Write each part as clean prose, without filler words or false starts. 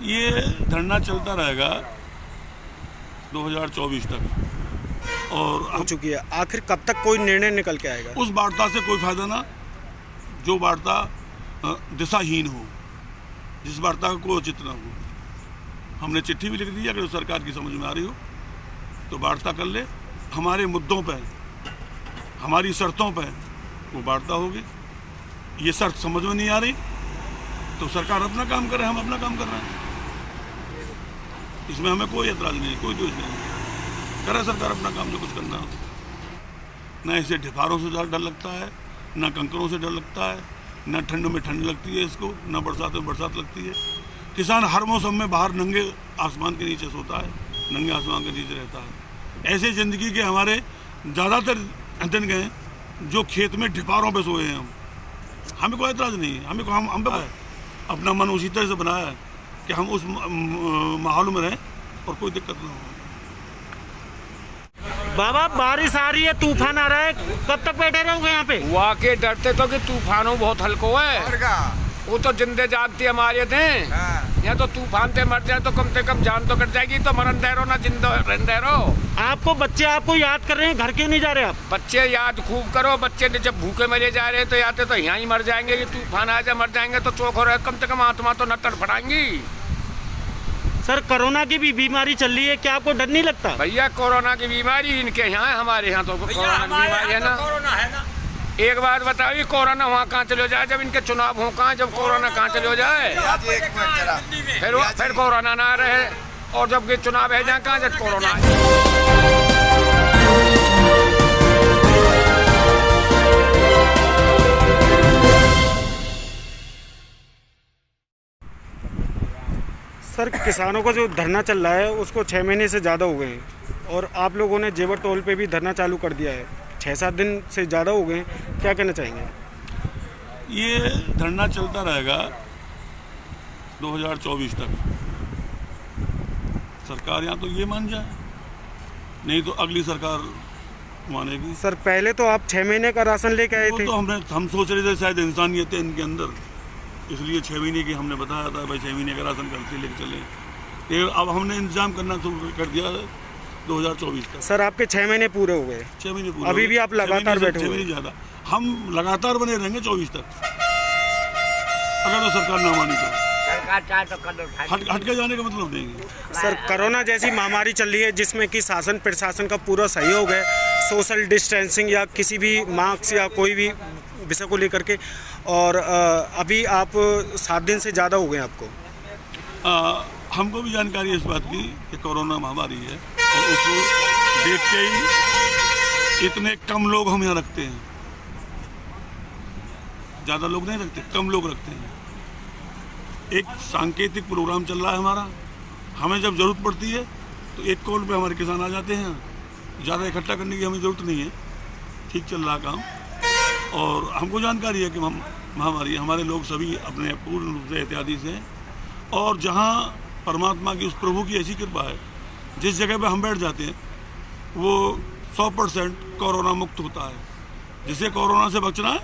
ये धरना चलता रहेगा 2024 तक और हो चुकी है। आखिर कब तक कोई निर्णय निकल के आएगा? उस वार्ता से कोई फायदा ना जो वार्ता दिशाहीन हो, जिस वार्ता का कोई औचित्य ना हो। हमने चिट्ठी भी लिख दी, अगर सरकार की समझ में आ रही हो तो वार्ता कर ले। हमारे मुद्दों पे, हमारी शर्तों पे वो वार्ता होगी। ये शर्त समझ में नहीं आ रही तो सरकार अपना काम कर रहे हैं, हम अपना काम कर रहे हैं। इसमें हमें कोई एतराज़ नहीं, कोई दोष नहीं। करे सरकार अपना काम जो कुछ करना हो। न इसे ढिफारों से डर लगता है, न कंकरों से डर लगता है, न ठंड में ठंड लगती है इसको, न बरसात में बरसात लगती है। किसान हर मौसम में बाहर नंगे आसमान के नीचे सोता है, नंगे आसमान के नीचे रहता है। ऐसे ज़िंदगी के हमारे ज़्यादातर दिन गए जो खेत में ढिफारों पे सोए हैं। हमें कोई एतराज़ नहीं है। हम पे अपना मन उसी तरह से बनाया है कि हम उस माहौल में रहें और कोई दिक्कत ना हो। बाबा, बारिश आ रही है, तूफान आ रहा है, कब तक बैठे रहोगे यहाँ पे? वाकई डरते तो कि तूफानों बहुत हल्को है, वो तो जिंदे जागती हमारे थे। यहाँ तो तूफान से मर जाए तो कम से कम जान तो कट जाएगी, तो मरन दे रहो ना जिंदा रहने रहो। आपको बच्चे आपको याद कर रहे हैं, घर क्यों नहीं जा रहे आप? बच्चे याद खूब करो। बच्चे ने जब भूखे मरे जा रहे तो आते तो यहाँ ही मर जाएंगे। ये तूफान आ जाए मर जाएंगे तो चौक हो रहा है, कम से कम आत्मा तो न तड़फड़ाएंगी। सर, कोरोना की भी बीमारी चल रही है, क्या आपको डर नहीं लगता? भैया कोरोना की बीमारी इनके यहाँ है, हमारे यहाँ तो कोरोना की बीमारी है ना। एक बात बताइए, कोरोना वहाँ कहाँ चले जाए जब इनके चुनाव हो, कहाँ जब कोरोना कहाँ चले जाए, फिर कोरोना ना रहे, और जब के चुनाव है जाए कहाँ जब कोरोना है। सर, किसानों का जो धरना चल रहा है उसको 6 महीने से ज़्यादा हो गए हैं और आप लोगों ने जेवर टोल पे भी धरना चालू कर दिया है। 6-7 दिन से ज़्यादा हो गए हैं, क्या कहना चाहेंगे? ये धरना चलता रहेगा 2024 तक। सरकार यहाँ तो ये मान जाए, नहीं तो अगली सरकार मानेगी। सर, पहले तो आप 6 महीने का राशन लेके आए थे। तो हम सोच रहे थे शायद इंसानियत है इनके अंदर, इसलिए 6 महीने की हमने बताया था भाई 6 महीने का राशन करके लेके चले। लेकिन अब हमने इंतजाम करना शुरू कर दिया 2024 तक। सर, आपके 6 महीने पूरे हो गए। 6 महीने पूरे अभी भी आप लगातार बैठे हुए? 6 महीने ज़्यादा हम लगातार बने रहेंगे 24 तक, अगर तो सरकार ना मानी तो। हट के जाने का मतलब नहीं। सर, कोरोना जैसी महामारी चल रही है जिसमें कि शासन प्रशासन का पूरा सहयोग है, सोशल डिस्टेंसिंग या किसी भी मास्क या कोई भी विषय को लेकर के, और अभी आप 7 दिन से ज़्यादा हो गए आपको। हमको भी जानकारी है इस बात की कि कोरोना महामारी है और उसको देख के ही इतने कम लोग हम यहाँ रखते हैं। ज़्यादा लोग नहीं रखते, कम लोग रखते हैं। एक सांकेतिक प्रोग्राम चल रहा है हमारा। हमें जब ज़रूरत पड़ती है तो एक कॉल पे हमारे किसान आ जाते हैं। ज़्यादा इकट्ठा करने की हमें ज़रूरत नहीं है, ठीक चल रहा काम। और हमको जानकारी है कि महामारी, हमारे लोग सभी अपने पूर्ण रूप से एहतियाती से हैं। और जहाँ परमात्मा की, उस प्रभु की ऐसी कृपा है, जिस जगह पे हम बैठ जाते हैं वो 100% कोरोना मुक्त होता है। जिसे कोरोना से बचना है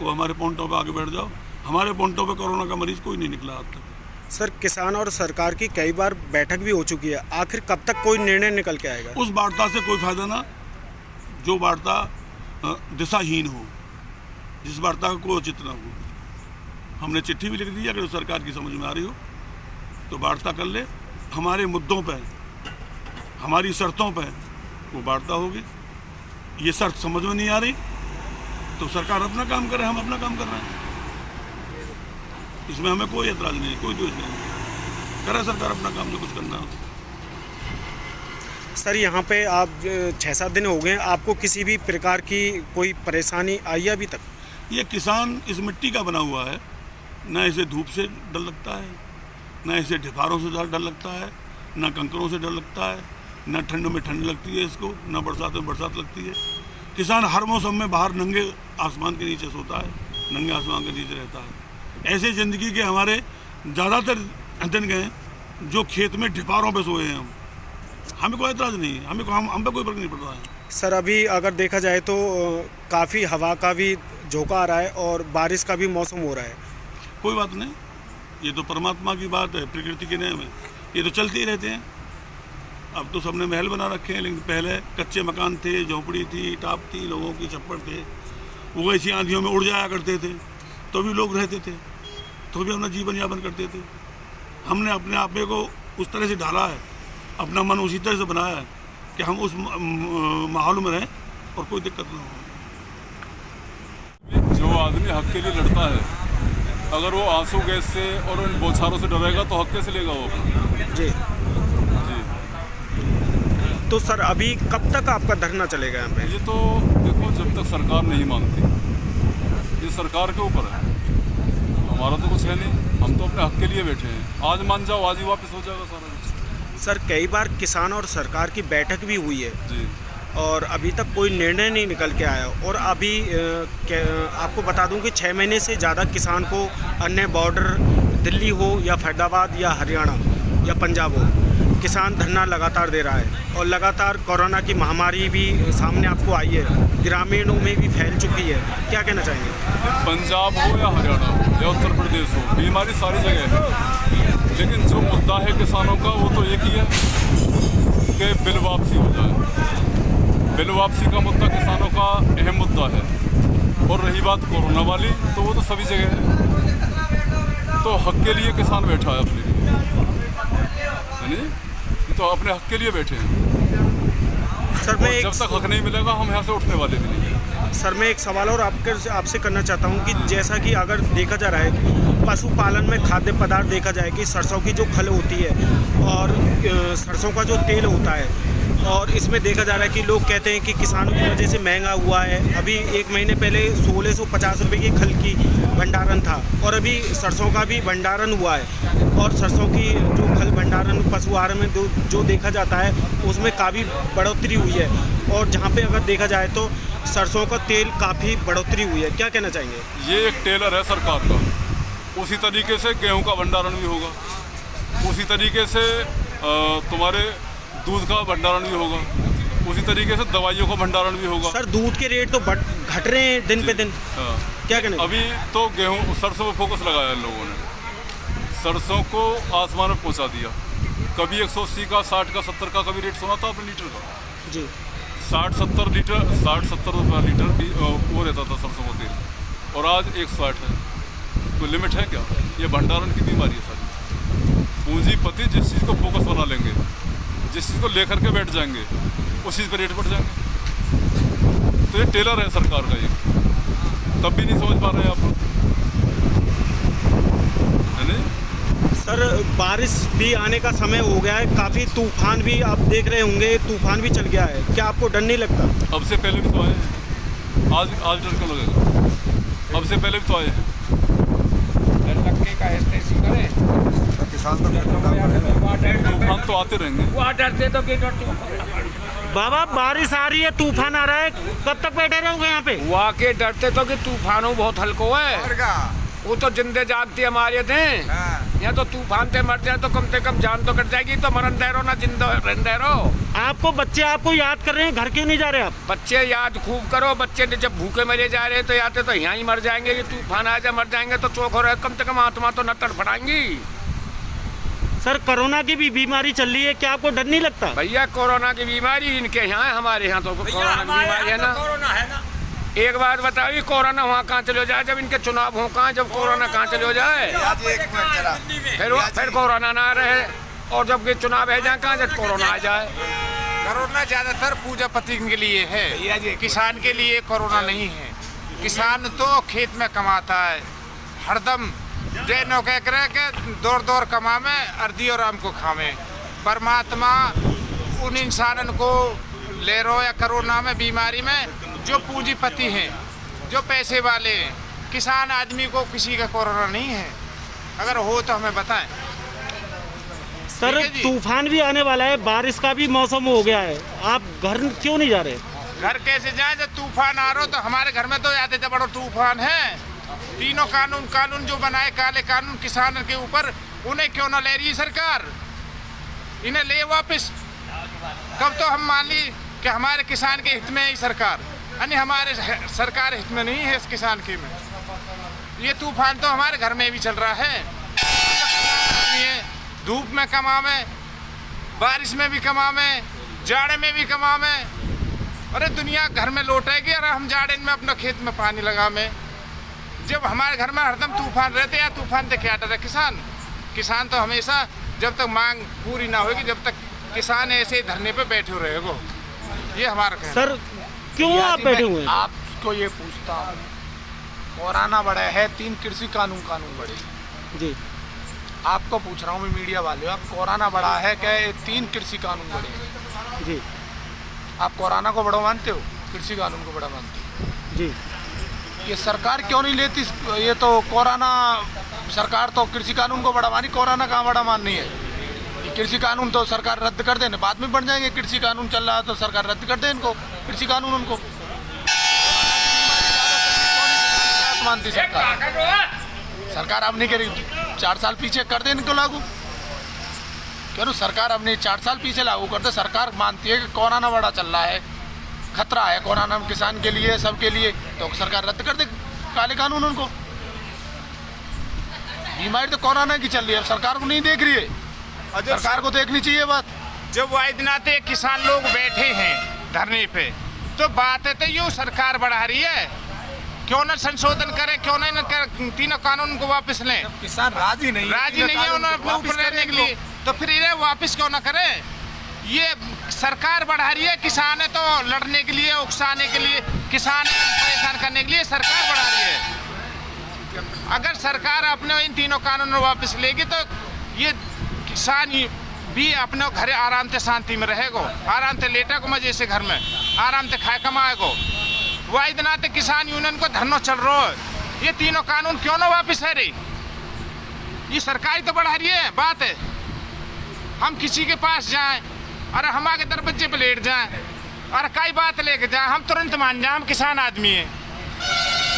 वो हमारे पॉइंटों पे आगे बैठ जाओ। हमारे पॉइंटों पे कोरोना का मरीज कोई नहीं निकला आज तक। सर, किसान और सरकार की कई बार बैठक भी हो चुकी है, आखिर कब तक कोई निर्णय निकल के आएगा? उस वार्ता से कोई फायदा ना जो वार्ता दिशाहीन हो, जिस वार्ता का कोई औचित्य ना हो। हमने चिट्ठी भी लिख दी, अगर सरकार की समझ में आ रही हो तो वार्ता कर ले। हमारे मुद्दों पे, हमारी शर्तों पे वो वार्ता होगी। ये शर्त समझ में नहीं आ रही तो सरकार अपना काम कर रहे हैं, हम अपना काम कर रहे हैं। इसमें हमें कोई एतराज़ नहीं, कोई दोष नहीं। करे सरकार अपना काम जो कुछ करना हो। सर, यहाँ पे आप 6-7 दिन हो गए, आपको किसी भी प्रकार की कोई परेशानी आई है अभी तक? ये किसान इस मिट्टी का बना हुआ है, न इसे धूप से डर लगता है, न इसे ढिफारों से डर लगता है, न कंकरों से डर लगता है, न ठंड में ठंड लगती है इसको, न बरसात में बरसात लगती है। किसान हर मौसम में बाहर नंगे आसमान के नीचे सोता है, नंगे आसमान के नीचे रहता है। ऐसे ज़िंदगी के हमारे ज़्यादातर दिन गए जो खेत में ढिफारों पे सोए हैं। हमें कोई एतराज़ नहीं है, हम पे कोई फर्क नहीं पड़ रहा है। सर, अभी अगर देखा जाए तो काफ़ी हवा का भी झोंका आ रहा है और बारिश का भी मौसम हो रहा है। कोई बात नहीं, ये तो परमात्मा की बात है, प्रकृति के नियम है, ये तो चलते ही रहते हैं। अब तो सबने महल बना रखे हैं, लेकिन पहले कच्चे मकान थे, झोंपड़ी थी, टाप थी, लोगों की छप्पर थे, वो ऐसी आंधियों में उड़ जाया करते थे, तो भी लोग रहते थे, तो भी अपना जीवन यापन करते थे। हमने अपने आप को उस तरह से ढाला है, अपना मन उसी तरह से बनाया है कि हम उस माहौल में रहें और कोई दिक्कत ना हो। जो आदमी हक के लिए लड़ता है, अगर वो आंसू गैस से और उन बौछारों से डरेगा तो हक कैसे लेगा वो? जी। जी। तो सर अभी कब तक आपका धरना चलेगा यहाँ पे? ये तो देखो, जब तक सरकार नहीं मानती, ये सरकार के ऊपर है, हमारा तो कुछ है नहीं, हम तो अपने हक के लिए बैठे हैं। आज मान जाओ, आज ही वापस हो जाएगा सारा कुछ। सर कई बार किसान और सरकार की बैठक भी हुई है जी। और अभी तक कोई निर्णय नहीं निकल के आया, और अभी आपको बता दूं कि 6 महीने से ज़्यादा किसान को अन्य बॉर्डर दिल्ली हो या फरीदाबाद या हरियाणा या पंजाब हो, किसान धरना लगातार दे रहा है, और लगातार कोरोना की महामारी भी सामने आपको आई है, ग्रामीणों में भी फैल चुकी है। क्या कहना चाहेंगे? पंजाब हो या हरियाणा हो या उत्तर प्रदेश हो, बीमारी सारी जगह है, लेकिन जो मुद्दा है किसानों का वो तो एक ही है कि बिल वापसी हो जाए। बिल वापसी का मुद्दा किसानों का अहम मुद्दा है। और रही बात कोरोना वाली, तो वो तो सभी जगह है। तो हक के लिए किसान बैठा है अपने लिए, यानी ये तो अपने हक के लिए बैठे हैं। सर मैं जब तक हक नहीं मिलेगा हम यहाँ से उठने वाले भी नहीं हैं। सर मैं एक सवाल और आपसे करना चाहता हूँ कि जैसा कि अगर देखा जा रहा है पशुपालन में खाद्य पदार्थ देखा जाए कि सरसों की जो खल होती है और सरसों का जो तेल होता है, और इसमें देखा जा रहा है कि लोग कहते हैं कि किसानों की वजह से महंगा हुआ है। अभी 1 महीने पहले 1650 रुपये की खल की भंडारण था, और अभी सरसों का भी भंडारण हुआ है, और सरसों की जो खल भंडारण पशु आहार में जो देखा जाता है उसमें काफ़ी बढ़ोतरी हुई है, और जहाँ पे अगर देखा जाए तो सरसों का तेल काफ़ी बढ़ोतरी हुई है। क्या कहना चाहेंगे? ये एक टेलर है सरकार का, उसी तरीके से गेहूं का भंडारण भी होगा, उसी तरीके से तुम्हारे दूध का भंडारण भी होगा, उसी तरीके से दवाइयों का भंडारण भी होगा। सर दूध के रेट तो घट रहे हैं दिन पे दिन। हाँ। क्या कहना? अभी तो गेहूं सरसों पर फोकस लगाया है लोगों ने, सरसों को आसमान में पहुंचा दिया। कभी 180 का, 60 का, 70 का कभी रेट सुना था आपने लीटर का? जी। 60-70 रुपये लीटर वो रहता था सरसों का तेल, और आज 160 है। कोई लिमिट है क्या? ये भंडारण की बीमारी है सारी। पूंजीपति जिस चीज़ को फोकस बना लेंगे, जिस चीज़ को लेकर के बैठ जाएंगे, उस चीज़ पर रेट बढ़ जाएंगे। तो ये टेलर है सरकार का, ये तब भी नहीं समझ पा रहे हैं आप लोग, है नहीं? सर बारिश भी आने का समय हो गया है, काफ़ी तूफान भी आप देख रहे होंगे, तूफान भी चल गया है, क्या आपको डर नहीं लगता? अब से पहले भी तो आए हैं, आज डर क्यों लगेगा? अब से पहले भी तो आए हैं। तूफान तो आते रहेंगे। बाबा बारिश आ रही है, तूफान आ रहा है, कब तक बैठे रहोगे यहाँ पे? वहाँ के डरते तो कि तूफानों बहुत हल्को है, वो तो जिंदे जागती हमारे थे। यहाँ तो तूफान से मर जाए तो कम से कम जान तो कट जाएगी, तो मरन दे रहो ना जिंदा रहने रहो। आपको बच्चे आपको याद कर रहे हैं, घर क्यों नहीं जा रहे आप? बच्चे याद खूब करो, बच्चे जब भूखे मरे जा रहे तो याद तो यहाँ ही मर जाएंगे। ये तूफान आ जाए मर जाएंगे तो चौक हो रहा है, कम से कम आत्मा तो न तड़फड़ाएंगी। सर कोरोना की भी बीमारी चल रही है, क्या आपको डर नहीं लगता? भैया कोरोना की बीमारी इनके यहाँ है, हमारे यहाँ तो कोरोना की बीमारी है ना। एक बात बताइए, कोरोना वहाँ कहाँ चले जाए जब इनके चुनाव हो, कहाँ जब कोरोना कहाँ चले जाए, फिर कोरोना ना रहे, और जब चुनाव है जहाँ कहाँ जब कोरोना आ जाए। कोरोना ज्यादातर पूजापति के लिए है, किसान के लिए कोरोना नहीं है। किसान तो खेत में कमाता है हरदम, जे नो कह करे के दौड़ दौड़ कमावे, अर्दी और आम को खावे। परमात्मा उन इंसानन को ले रो या कोरोना में बीमारी में जो पूंजीपति हैं, जो पैसे वाले हैं। किसान आदमी को किसी का कोरोना नहीं है, अगर हो तो हमें बताएं। सर तूफान भी आने वाला है, बारिश का भी मौसम हो गया है, आप घर क्यों नहीं जा रहे? घर कैसे जाए जब तूफान आ रहा हो? तो हमारे घर में तो याद है बड़ा तूफान है। तीनों कानून जो बनाए काले कानून किसान के ऊपर, उन्हें क्यों ना ले रही सरकार? इन्हें ले वापस। कब तो हम मान ली कि हमारे किसान के हित में ही सरकार, यानी हमारे सरकार हित में नहीं है इस किसान के में। ये तूफान तो हमारे घर में भी चल रहा है। धूप में कमावे, बारिश में भी कमावे, जाड़े में भी कमावे। अरे दुनिया घर में लौटेगी और हम जाड़े में अपना खेत में पानी लगावे। जब हमारे घर में हरदम तूफान रहते या तूफान से क्या डर है किसान तो हमेशा जब तक मांग पूरी ना होगी जब तक किसान ऐसे ही धरने पे बैठे रहेगा। ये हमारा कहना। सर क्यों आप बैठे हुए हैं? आपको ये पूछता हूँ, कोरोना बढ़ा है, 3 कृषि कानून बढ़े। जी आपको पूछ रहा हूँ मैं, मीडिया वाले, आप कोरोना बढ़ा है क्या? 3 कृषि कानून बढ़े। जी आप कोरोना को बड़ा मानते हो, कृषि कानून को बड़ा मानते हो? जी ये सरकार क्यों नहीं लेती? ये तो कोरोना सरकार तो कृषि कानून को बड़ा मानी, कोरोना कहाँ बड़ा माननी है? ये कृषि कानून तो सरकार रद्द कर देने, बाद में बढ़ जाएंगे। कृषि कानून चल रहा है तो सरकार रद्द कर दे इनको, कृषि कानून उनको मानती सरकार अब नहीं करेगी। 4 साल पीछे कर दे इनको लागू, क्यों सरकार अपने 4 साल पीछे लागू कर दे। सरकार मानती है कि कोरोना बड़ा चल रहा है, खतरा है कोरोना में किसान के लिए, सबके लिए, तो सरकार रद्द कर दे काले कानून उनको। बीमारी तो कोरोना की चल रही है, सरकार को नहीं देख रही है, सरकार को देखनी चाहिए बात। जब वायदनाते किसान लोग बैठे हैं धरने पे तो बात है तो यूँ सरकार बढ़ा रही है, क्यों न संशोधन करे, क्यों न तीनों कानून को वापस लें। किसान राजी नहीं है उन्होंने अपने ऊपर रहने के लिए, तो फिर इन्हें वापस क्यों न करे। ये सरकार बढ़ा रही है, किसान है तो लड़ने के लिए, उकसाने के लिए, किसान परेशान करने के लिए सरकार बढ़ा रही है। अगर सरकार अपने इन तीनों कानूनों वापस लेगी तो ये किसान भी अपने घर आराम से शांति में रहेगा, आराम से लेटा को मजे से घर में आराम से खाए कमाएगा। वायदनाते किसान यूनियन को धरना चल रहा है, ये तीनों कानून क्यों ना वापस है रही? ये सरकार तो बढ़ा रही है। बात है हम किसी के पास जाएं और हमारे दरवाजे पे लेट जाएं और कई बात लेके जाएं, हम तुरंत मान जाएं हम किसान आदमी हैं।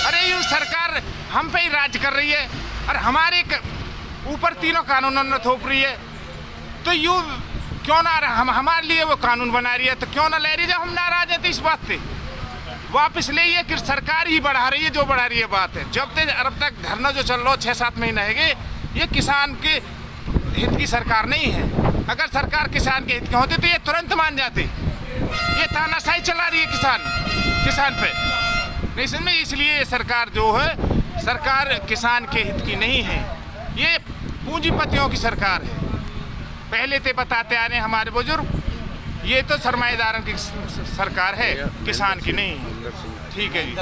अरे यूँ सरकार हम पे ही राज कर रही है और हमारे ऊपर तीनों कानूनों ने थोप रही है, तो यूँ क्यों ना हम हमारे लिए वो कानून बना रही है, तो क्यों ना ले रही है? जब हम नाराज हैं तो इस बात से वापस ले, ये कि सरकार ही बढ़ा रही है, जो बढ़ा रही है बात है। जब तक अब तक धरना जो चल रहा 6-7 महीने है, ये किसान के हित की सरकार नहीं है। अगर सरकार किसान के हित की होती तो ये तुरंत मान जाती। ये तानाशाही चला रही है किसान पे, इसमें इसलिए सरकार जो है, सरकार किसान के हित की नहीं है, ये पूंजीपतियों की सरकार है। पहले से बताते आ रहे हैं हमारे बुजुर्ग, ये तो सरमाएदारों की सरकार है, किसान की नहीं है। ठीक है जी।